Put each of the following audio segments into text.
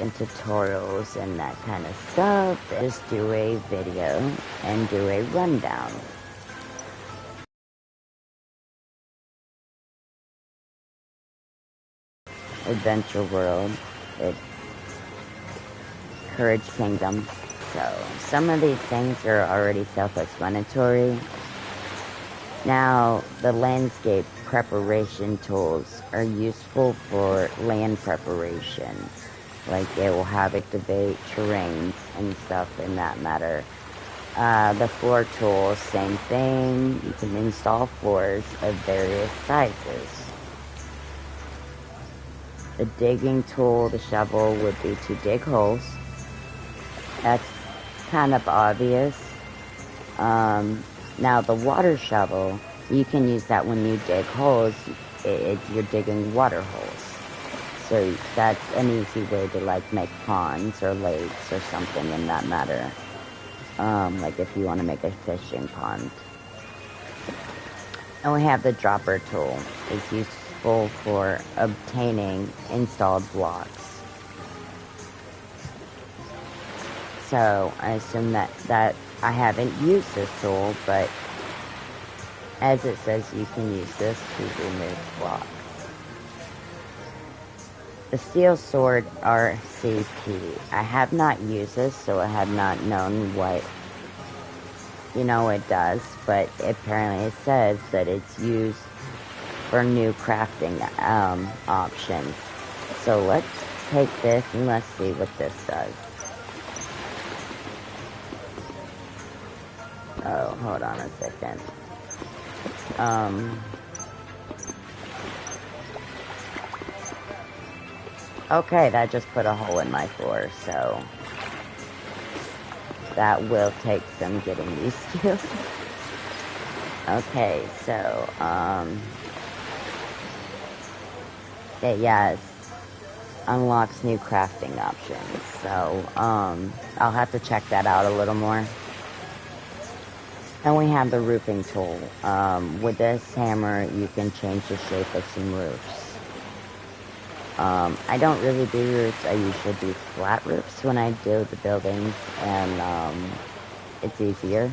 and tutorials and that kind of stuff, just do a video and do a rundown. Adventure World, Courage Kingdom. So, some of these things are already self-explanatory. Now, the landscape preparation tools are useful for land preparation. Like, it will have activate terrains and stuff in that matter. The floor tools, same thing. You can install floors of various sizes. The digging tool, the shovel, would be to dig holes. That's kind of obvious. Now the water shovel, you can use that when you dig holes. You're digging water holes. So that's an easy way to like make ponds or lakes or something in that matter. Like if you want to make a fishing pond. And we have the dropper tool. It's useful for obtaining installed blocks. So I assume that I haven't used this tool, but as it says, you can use this to remove blocks. The steel sword RCP. I have not used this, so I have not known what, it does, but apparently it says that it's used for new crafting options. So let's take this and let's see what this does. Oh, hold on a second. Okay, that just put a hole in my floor, so that will take some getting used to. Okay, so, it unlocks new crafting options, so, I'll have to check that out a little more. And we have the roofing tool. With this hammer, you can change the shape of some roofs. I don't really do roofs. I usually do flat roofs when I do the buildings, and it's easier.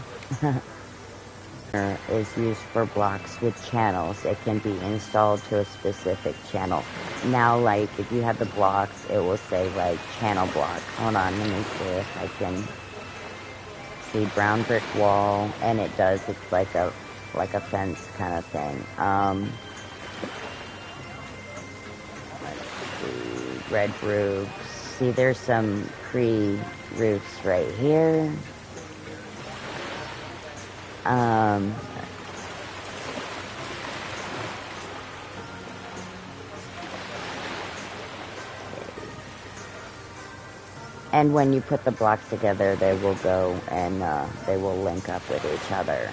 Is used for blocks with channels. It can be installed to a specific channel. Now, like, if you have the blocks, it will say, like, channel block. Hold on, let me see if I can see brown brick wall, and it does. It's like a fence kind of thing. Let's see, red roofs. See, there's some pre-roofs right here. And when you put the blocks together, they will go and they will link up with each other.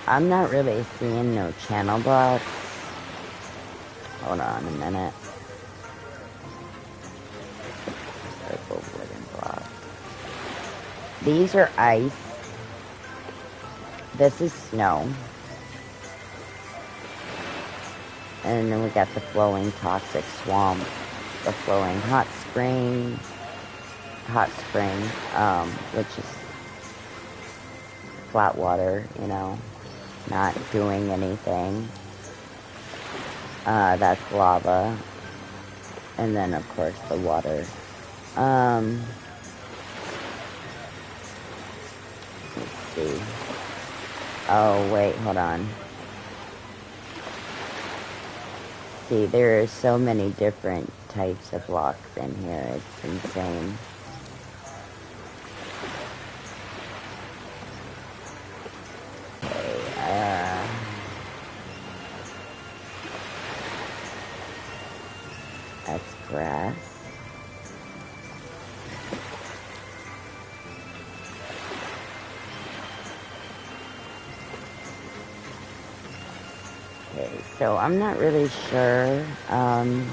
I'm not really seeing no channel blocks. Hold on a minute. Purple wooden block. These are ice. This is snow. And then we got the flowing toxic swamp, the flowing hot spring, which is flat water, not doing anything. That's lava. And then of course the water. Let's see. Oh, wait, hold on. See, there are so many different types of blocks in here. It's insane. Okay, that's grass. Okay, so I'm not really sure on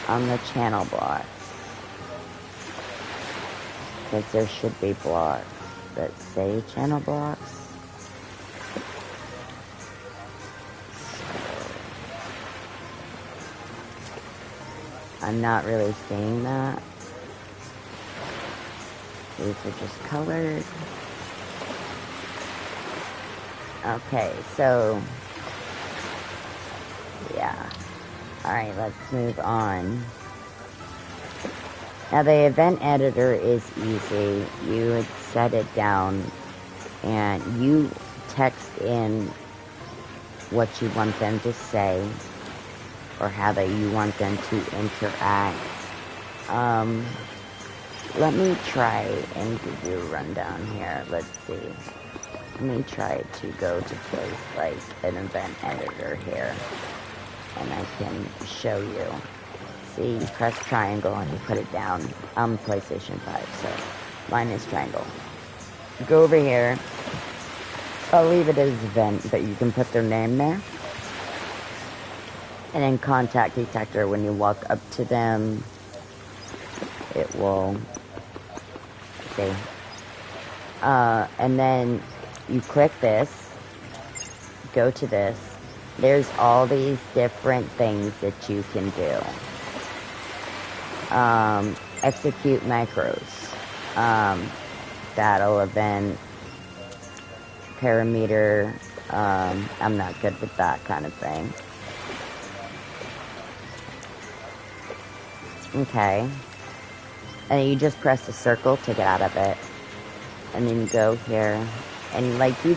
the channel blocks. Because there should be blocks that say channel blocks. I'm not really seeing that. These are just colored. Okay, so yeah. Alright, let's move on. Now the event editor is easy. You would set it down and you text in what you want them to say or how you want them to interact. Let me try and give you a rundown here. Let's see. Let me try to go to place like an event editor here. And I can show you. See, you press triangle and you put it down. I'm PlayStation 5, so mine is triangle. Go over here. I'll leave it as event, but you can put their name there. And then contact detector, when you walk up to them, it will see. And then you click this, go to this. There's all these different things that you can do. Execute macros. That'll event, parameter. I'm not good with that kind of thing. Okay. And you just press the circle to get out of it. And then you go here. And like you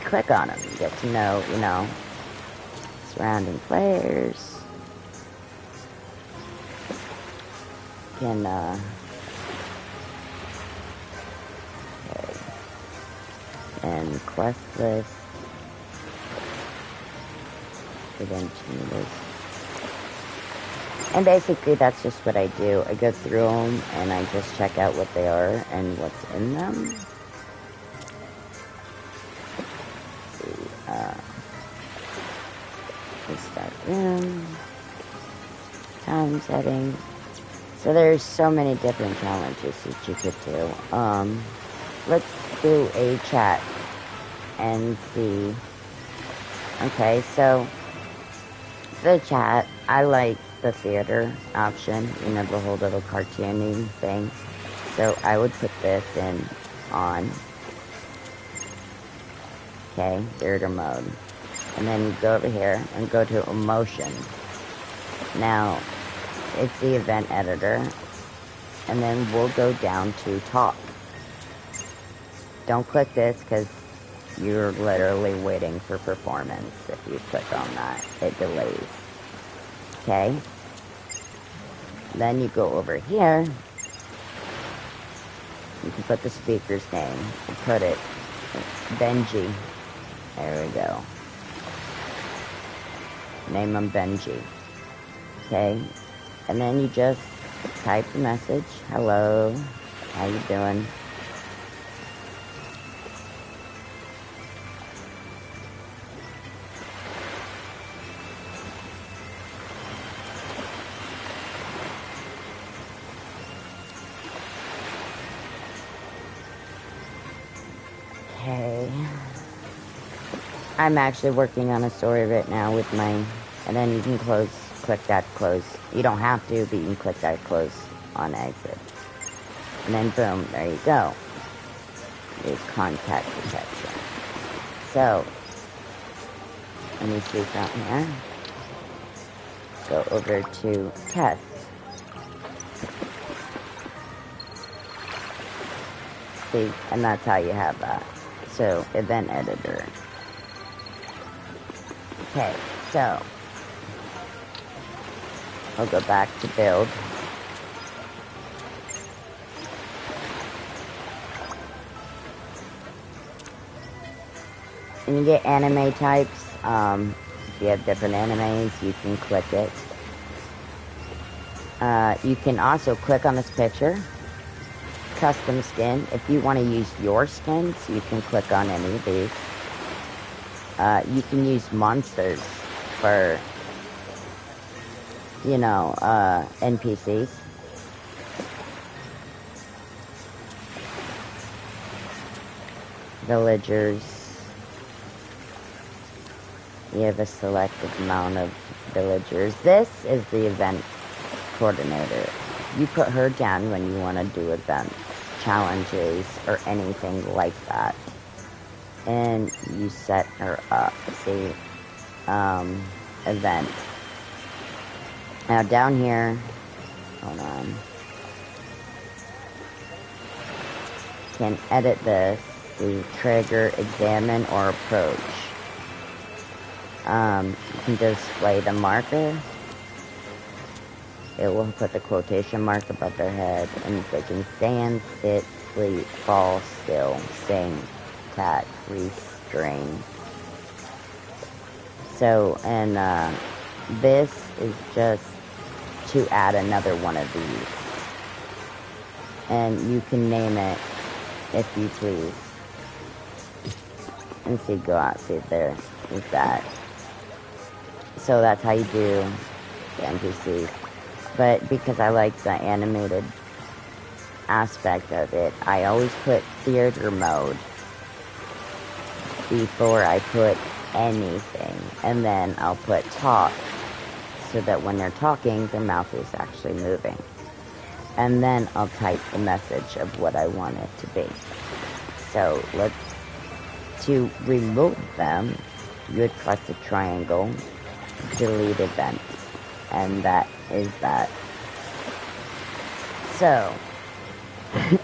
click on them. You get to know, you know, surrounding players. You can, okay. And quest list. Event changes. And basically that's just what I do. I go through them and I just check out what they are and what's in them. Restart room. Time setting. So there's so many different challenges that you could do. Let's do a chat and see. Okay, so the chat, I like the theater option, you know, the whole little cartoony thing. So I would put this in on. Okay, theater mode. And then you go over here and go to emotion. Now, it's the event editor. And then we'll go down to talk. Don't click this because you're literally waiting for performance. If you click on that, it delays. Okay. Then you go over here. You can put the speaker's name and put it Benji. There we go. Name him Benji. Okay. And then you just type the message. Hello. How you doing? Okay. I'm actually working on a story right now with my, and then you can click that close. You don't have to, but you can click that close on exit. And then boom, there you go. There's contact detection. So, let me see something here. Go over to test. See, and that's how you have that. So, event editor. Okay, so we'll go back to build. And you get anime types. If you have different animes, you can click it. You can also click on this picture. Custom skin. If you want to use your skins, you can click on any of these. You can use monsters for, you know, NPCs. villagers. You have a selected amount of villagers. This is the event coordinator. You put her down when you want to do events, challenges, or anything like that. And you set her up. See, event. Now down here, hold on. Can edit this. See, trigger, examine, or approach. You can display the marker. It will put the quotation mark above their head, and they can stand, sit, sleep, fall, still, sing, attack, restrain. So, and this is just to add another one of these. And you can name it if you please. And see, go out, see, there is that. So that's how you do the NPCs. But because I like the animated aspect of it, I always put theater mode before I put anything. And then I'll put talk, so that when they're talking, their mouth is actually moving. And then I'll type the message of what I want it to be. So to remove them, you would press the triangle, delete event, and that is that. So, as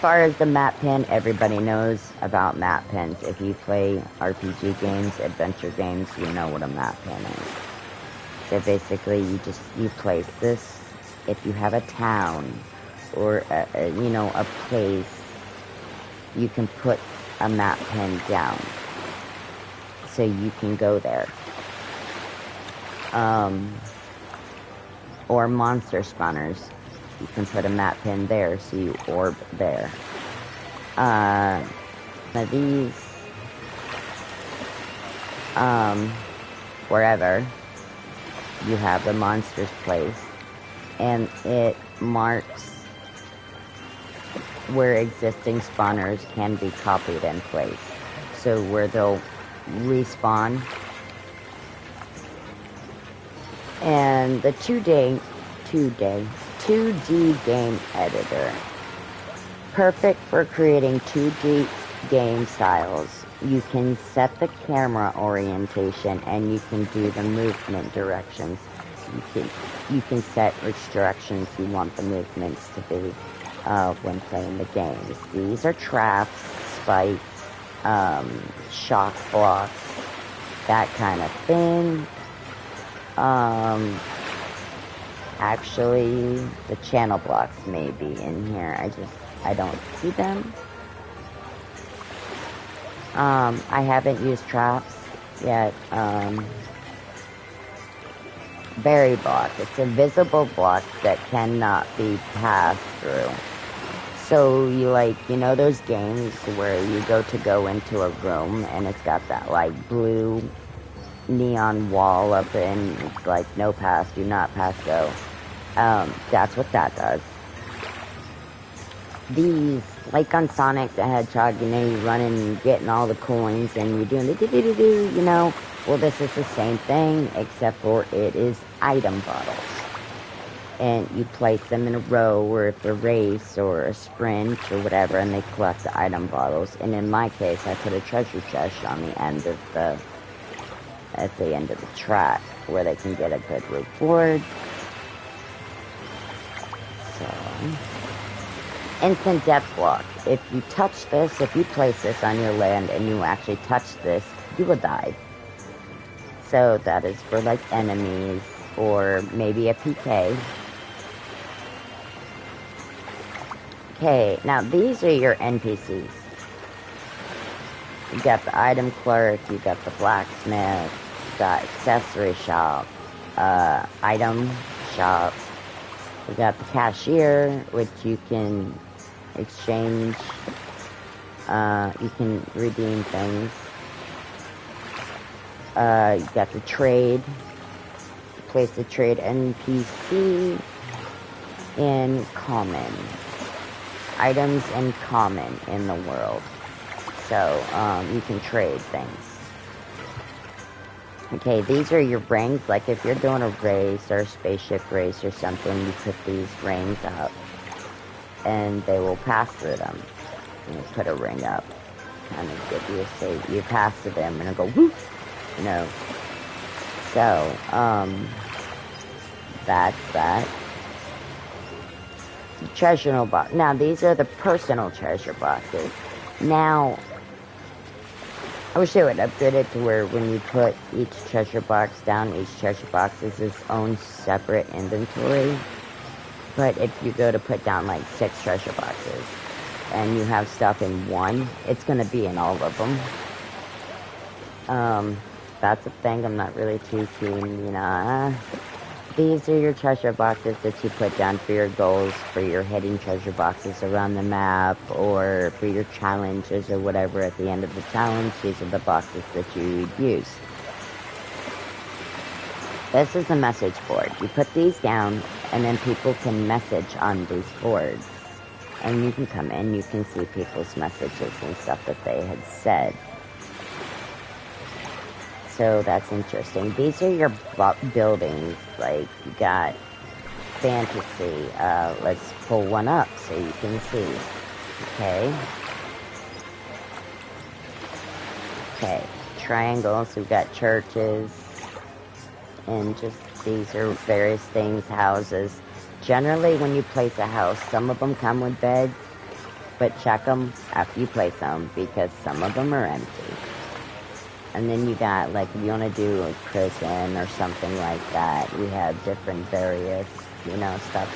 far as the map pen, everybody knows about map pens. If you play RPG games, adventure games, you know what a map pen is. So basically, you place this. If you have a town or a place, you can put a map pen down, so you can go there. Or monster spawners, you can put a map pin there, so you orb there. These, wherever you have the monster's place, and it marks where existing spawners can be copied in place. So where they'll respawn. And the 2D game editor. Perfect for creating 2D game styles. You can set the camera orientation and you can do the movement directions. You can set which directions you want the movements to be when playing the games. These are traps, spikes, shock blocks, that kind of thing. Actually, the channel blocks may be in here. I don't see them. I haven't used traps yet. Berry block. It's a visible block that cannot be passed through. So those games where you go into a room and it's got that blue neon wall up and it's no pass, do not pass go. That's what that does. These, on Sonic the Hedgehog, you running and getting all the coins and you're doing the do-do-do-do, well, this is the same thing, except for it is item bottles. And you place them in a row, or if a race or a sprint or whatever, and they collect the item bottles. And in my case, I put a treasure chest on the end of the track, where they can get a good reward. So, instant death block. If you touch this, if you place this on your land and you actually touch this, you will die. So that is for enemies or maybe a PK. Okay, now these are your NPCs. You got the item clerk, you got the blacksmith, you got accessory shop, item shop. You got the cashier, which you can exchange, you can redeem things. You got the trade, place the trade NPC in common. items in common in the world. So, you can trade things. Okay, these are your rings. Like, if you're doing a race or a spaceship race or something, you put these rings up. And they will pass through them. You put a ring up. Kind of give you a say. You pass to them and it'll go whoop. You know. So, that's that. Treasure box. Now, these are the personal treasure boxes. Now, I wish they would upgrade it to where when you put each treasure box down, each treasure box is its own separate inventory. But if you go to put down like 6 treasure boxes and you have stuff in one, it's going to be in all of them. That's a thing I'm not really too keen, you know. These are your treasure boxes that you put down for your goals, for your hidden treasure boxes around the map, or for your challenges or whatever at the end of the challenge. These are the boxes that you use. This is a message board. You put these down, and then people can message on these boards. And you can come in, you can see people's messages and stuff that they had said. So that's interesting. These are your buildings. Like, you got fantasy. Let's pull one up so you can see. Okay. Okay. Triangles. We've got churches. And just, these are various things, houses. Generally, when you place a house, some of them come with beds, but check them after you place them, because some of them are empty. And then you got, like, if you want to do a prison or something like that, we have different various, you know, stuff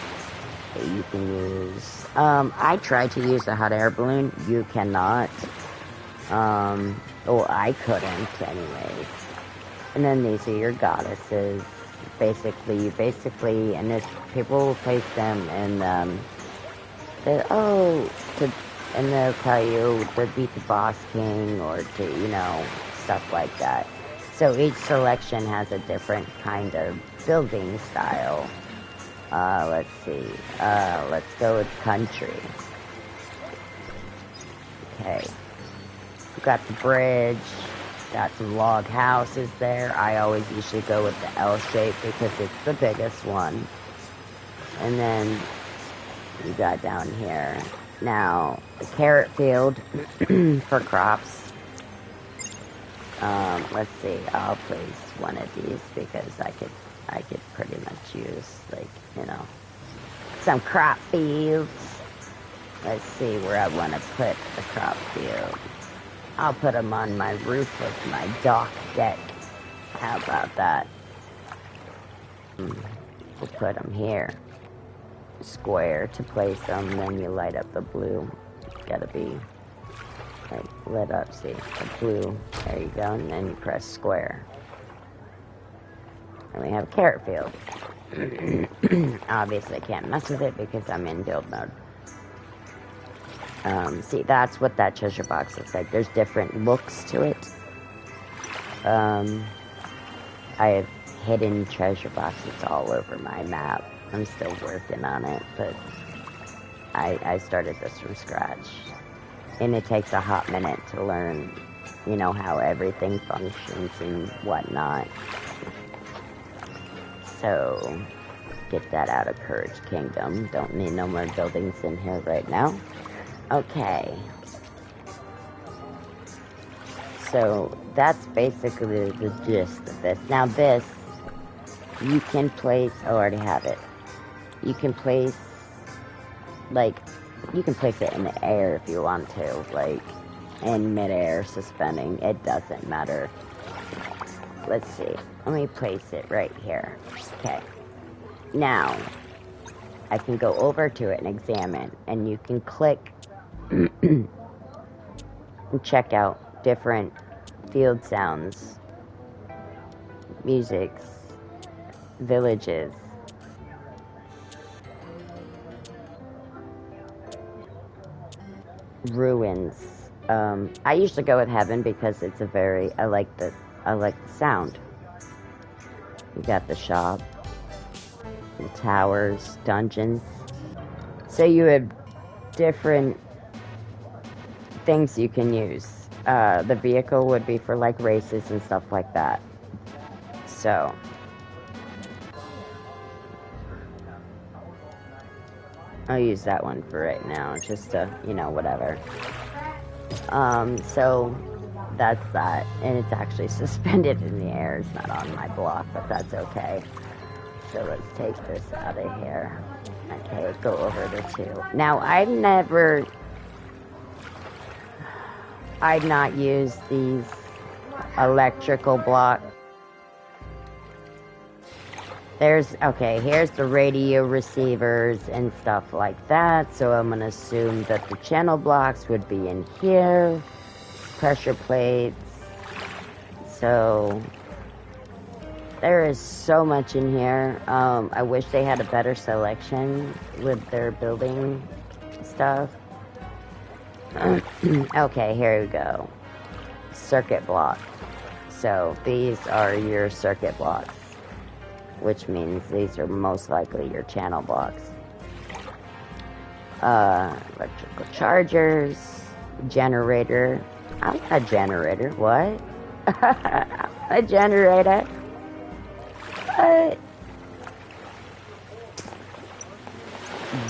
that you can use. I tried to use the hot air balloon. You cannot. Or I couldn't, anyways. And then these are your goddesses. Basically, and there's people will place them in, and they'll tell you to beat the boss king or to, you know, stuff like that. So each selection has a different kind of building style. Let's see. Let's go with country. Okay. We've got the bridge. Got some log houses there. I always usually go with the L shape because it's the biggest one. And then you got down here. Now, the carrot field for crops. Let's see. I'll place one of these because I could pretty much use, like, you know, some crop fields. Let's see where I want to put the crop field. I'll put them on my roof of my dock deck. How about that? We'll put them here. Square to place them, then you light up the blue. It's gotta be like lit up, see, the blue. There you go, and then you press square. And we have a carrot field. Obviously I can't mess with it because I'm in build mode. See, that's what that treasure box looks like. There's different looks to it. I have hidden treasure boxes all over my map. I'm still working on it, but I started this from scratch. And it takes a hot minute to learn, you know, how everything functions and whatnot. So, get that out of Courage Kingdom. Don't need no more buildings in here right now. Okay. So, that's basically the gist of this. Now this, you can place, oh, I already have it. You can place, like, you can place it in the air if you want to, like, in midair, suspending. It doesn't matter. Let's see. Let me place it right here. Okay. Now, I can go over to it and examine, and you can click and check out different field sounds, musics, villages. Ruins. I usually go with heaven because it's a very, I like the sound. You got the shop, the towers, dungeons. So you have different things you can use. The vehicle would be for like races and stuff like that. So I'll use that one for right now, just to, you know, whatever. So that's that, and it's actually suspended in the air. It's not on my block, but that's okay. So let's take this out of here. Okay, go over the 2. Now, I've not used these electrical blocks. Okay, here's the radio receivers and stuff like that, so I'm gonna assume that the channel blocks would be in here, pressure plates, so there is so much in here. I wish they had a better selection with their building stuff. Okay, here we go. Circuit block. So these are your circuit blocks, which means these are most likely your channel blocks. Electrical chargers, generator. I'm a generator. What? A generator? What?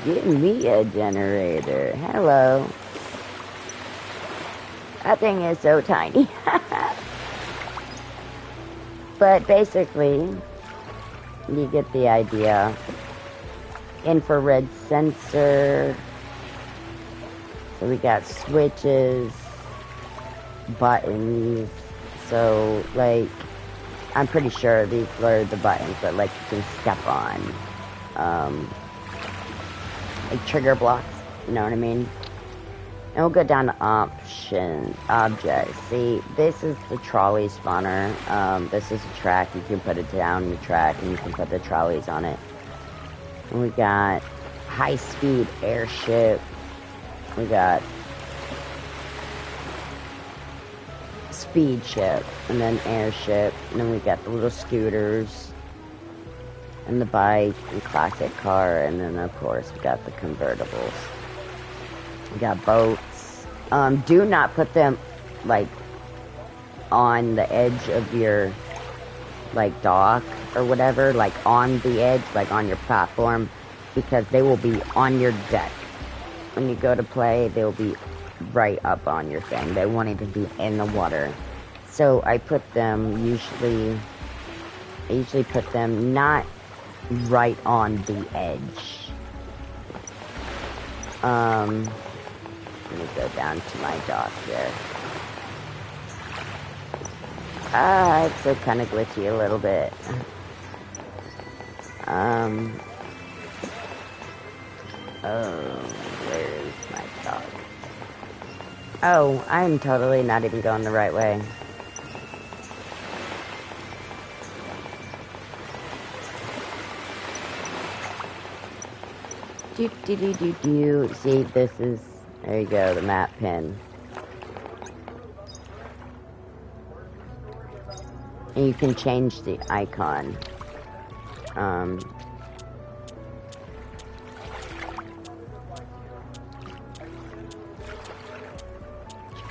Give me a generator. Hello. That thing is so tiny. But basically, you get the idea. Infrared sensor. So we got switches, buttons. So, like, I'm pretty sure these are the buttons that, like, you can step on. Like trigger blocks, you know what I mean? And we'll go down to objects. See, this is the trolley spawner. This is a track. You can put it down the track and you can put the trolleys on it. And we got high-speed airship. We got speed ship, and then airship, and then we got the little scooters, and the bike, and classic car, and then of course we got the convertibles. We got boats. Do not put them, like, on the edge of your, like, dock, or whatever, like, on the edge, like, on your platform, because they will be on your deck. When you go to play, they'll be right up on your thing. They won't even be in the water. So I put them I usually put them not right on the edge. Let me go down to my dock here. It's so kind of glitchy a little bit. Where is my dock? Oh, I'm totally not even going the right way. See, this is, there you go, the map pin. And you can change the icon.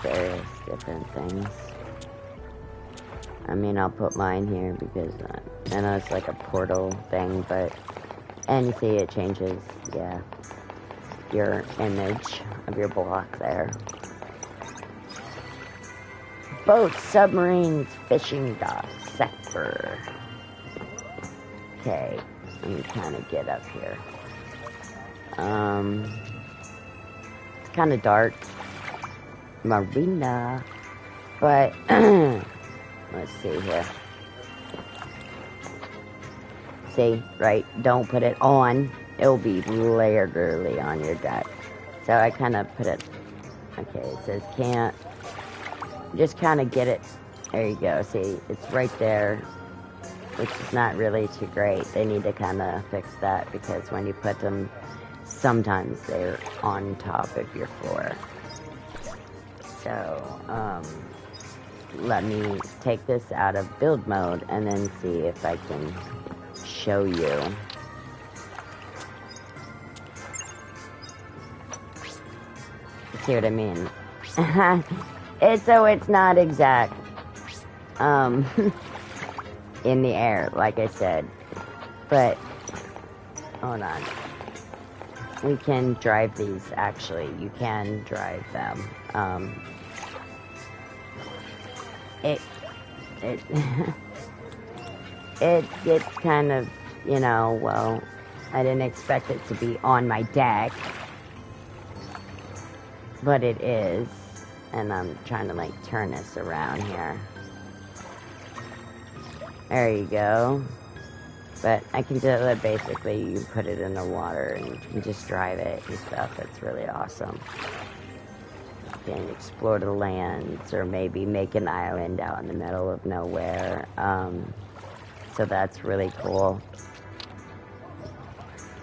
Various different things. I mean, I'll put mine here because I know it's like a portal thing, but, and you see it changes, yeah, your image of your block there. Boats, submarines, fishing docks, sector. Okay, let me kind of get up here. It's kind of dark. Marina, but let's see here. See, right? Don't put it on. It'll be literally on your deck. So I kind of put it. Okay, it says can't. Just kind of get it. There you go. See, it's right there, which is not really too great. They need to kind of fix that because when you put them, sometimes they're on top of your floor. So, let me take this out of build mode and then see if I can show you. see what I mean. It's not exact. In the air, like I said. But, hold on. We can drive these, actually. You can drive them. It gets kind of, you know, well, I didn't expect it to be on my deck. But it is. And I'm trying to, like, turn this around here. There you go. But I can do it, basically, you put it in the water and you can just drive it and stuff. It's really awesome. You can explore the lands or maybe make an island out in the middle of nowhere. So that's really cool.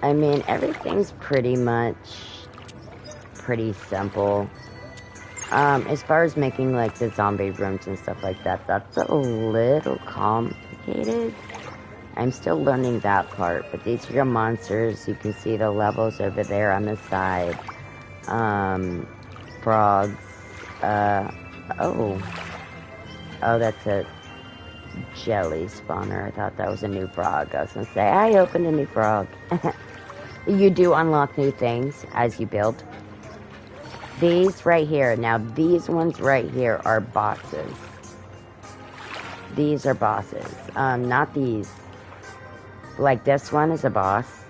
I mean, everything's pretty much pretty simple. As far as making, like, the zombie rooms and stuff like that, that's a little complicated. I'm still learning that part, but these are your monsters. You can see the levels over there on the side. Frogs. Oh, that's a jelly spawner. I thought that was a new frog. I was gonna say, I opened a new frog. You do unlock new things as you build. These right here, now these ones right here are bosses. These are bosses. Not these. Like this one is a boss.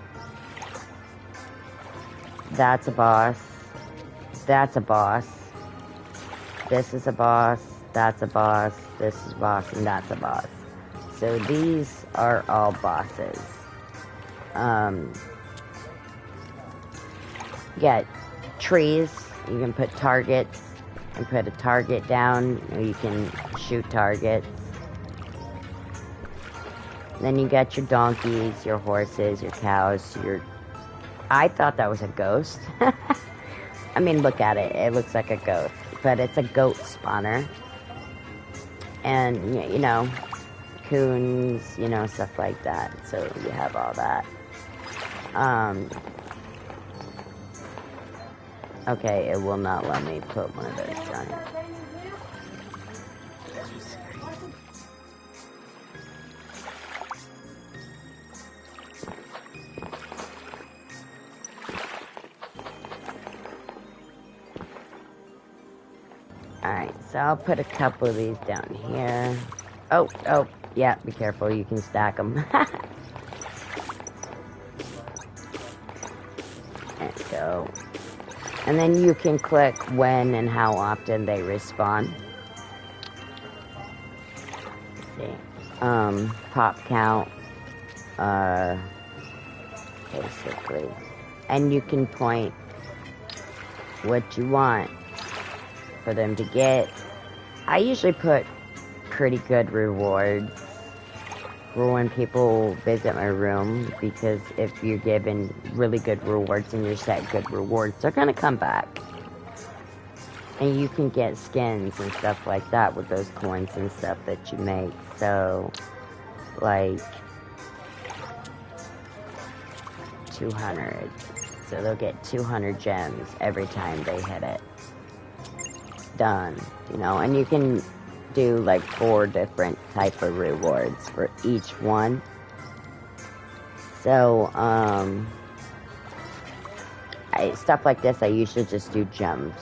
That's a boss. That's a boss. This is a boss. That's a boss. This is a boss, and that's a boss. So these are all bosses. You got trees. You can put targets and put a target down, or you can shoot targets. Then you got your donkeys, your horses, your cows, your... I thought that was a ghost. I mean, look at it. It looks like a ghost. But it's a goat spawner. And, you know, coons, you know, stuff like that. So you have all that. Okay, it will not let me put one of those down here. Alright, so I'll put a couple of these down here. Oh, yeah, be careful, you can stack them. There we go. And then you can click when and how often they respawn. Let's see. Pop count. Basically. And you can point what you want for them to get. I usually put pretty good rewards for when people visit my room, because if you're given really good rewards and you're set good rewards, they're gonna come back. And you can get skins and stuff like that with those coins and stuff that you make. So, like 200. So they'll get 200 gems every time they hit it. Done. You know, and you can do like 4 different type of rewards for each one. So, stuff like this, I usually just do gems.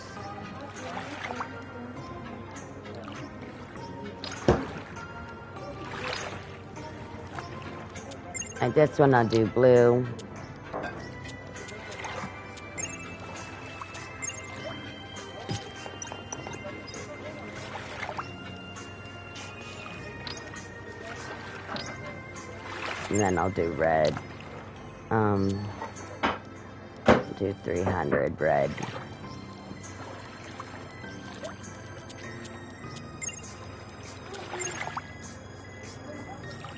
And this one I'll do blue. And then I'll do red. Do 300 red.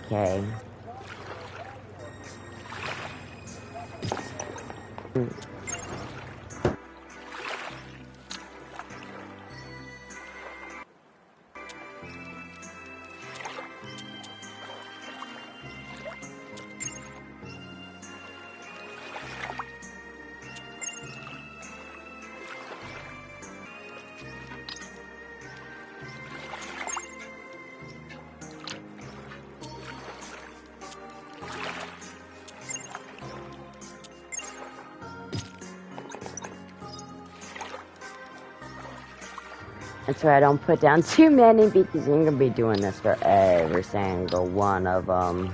Okay. That's why I don't put down too many, because you're gonna be doing this for every single one of them.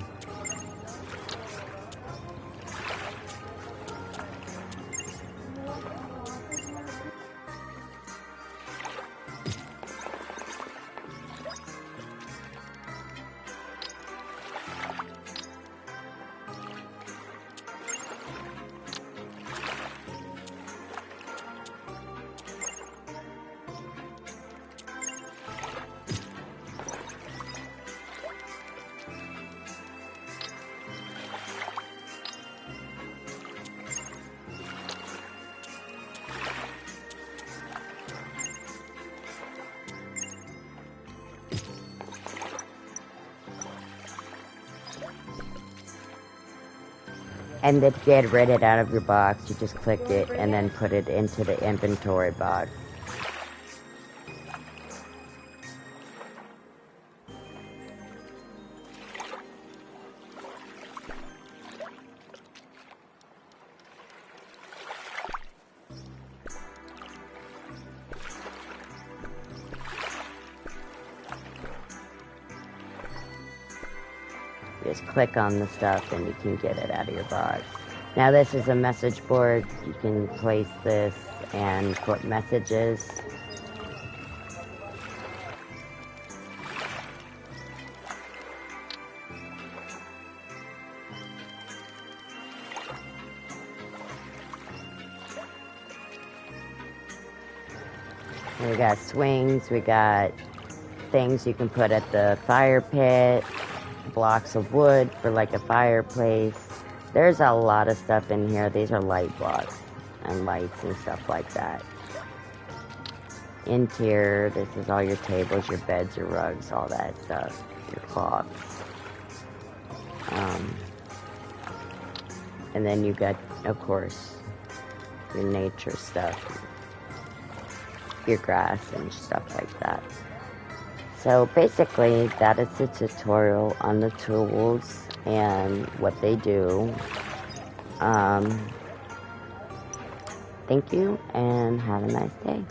And to get rid of it out of your box, you just click it and then put it into the inventory box. Just click on the stuff and you can get it out of your box. Now this is a message board. You can place this and put messages. We got swings, we got things you can put at the fire pit, blocks of wood for like a fireplace. There's a lot of stuff in here. These are light blocks and lights and stuff like that. Interior, this is all your tables, your beds, your rugs, all that stuff, your cloths. And then you got, of course, your nature stuff, your grass and stuff like that. So basically, that is the tutorial on the tools and what they do. Thank you and have a nice day.